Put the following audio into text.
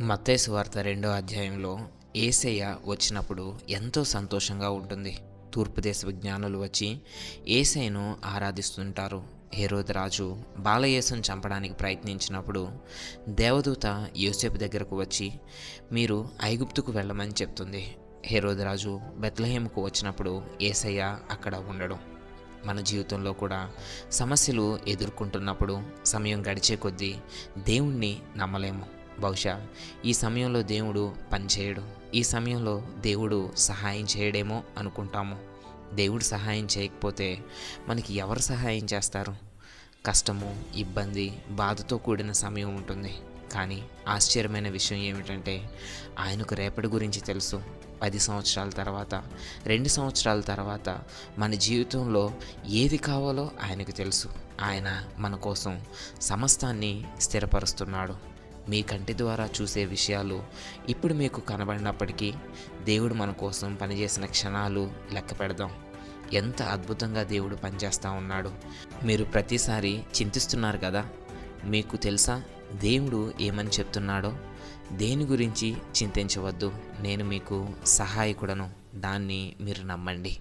మత్తయి సువార్త 2వ అధ్యాయంలో యేసయ్య వచ్చినప్పుడు ఎంతో సంతోషంగా ఉంటుంది. తూర్పు దేశపు జ్ఞానులు వచ్చి యేసయ్యను ఆరాధిస్తుంటారు. హేరోదు రాజు బాలయేసును చంపడానికి ప్రయత్నించినప్పుడు దేవదూత యోసేపు దగ్గరకు వచ్చి మీరు ఐగుప్తుకు వెళ్ళమని చెప్తుంది. హేరోదు రాజు బెత్లెహేముకు వచ్చినప్పుడు యేసయ్య అక్కడ ఉండడు. మన జీవితంలో కూడా సమస్యలు ఎదుర్కొంటున్నప్పుడు సమయం గడిచే కొద్దీ దేవుణ్ణి నమ్మలేము. బహుశా ఈ సమయంలో దేవుడు పనిచేయడు, ఈ సమయంలో దేవుడు సహాయం చేయడేమో అనుకుంటాము. దేవుడు సహాయం చేయకపోతే మనకి ఎవరు సహాయం చేస్తారు? కష్టము, ఇబ్బంది, బాధతో కూడిన సమయం ఉంటుంది. కానీ ఆశ్చర్యమైన విషయం ఏమిటంటే ఆయనకు రేపటి గురించి తెలుసు. 10 సంవత్సరాల తర్వాత, 2 సంవత్సరాల తర్వాత మన జీవితంలో ఏది కావాలో ఆయనకు తెలుసు. ఆయన మన కోసం సమస్తాన్ని స్థిరపరుస్తున్నాడు. మీ కంటి ద్వారా చూసే విషయాలు ఇప్పుడు మీకు కనబడినప్పటికీ దేవుడు మన కోసం పనిచేసిన క్షణాలు లెక్క పెడదాం. ఎంత అద్భుతంగా దేవుడు పనిచేస్తూ ఉన్నాడు. మీరు ప్రతిసారి చింతిస్తున్నారు కదా, మీకు తెలుసా దేవుడు ఏమని చెప్తున్నాడో? దేని గురించి చింతించవద్దు, నేను మీకు సహాయకుడను, దాన్ని మీరు నమ్మండి.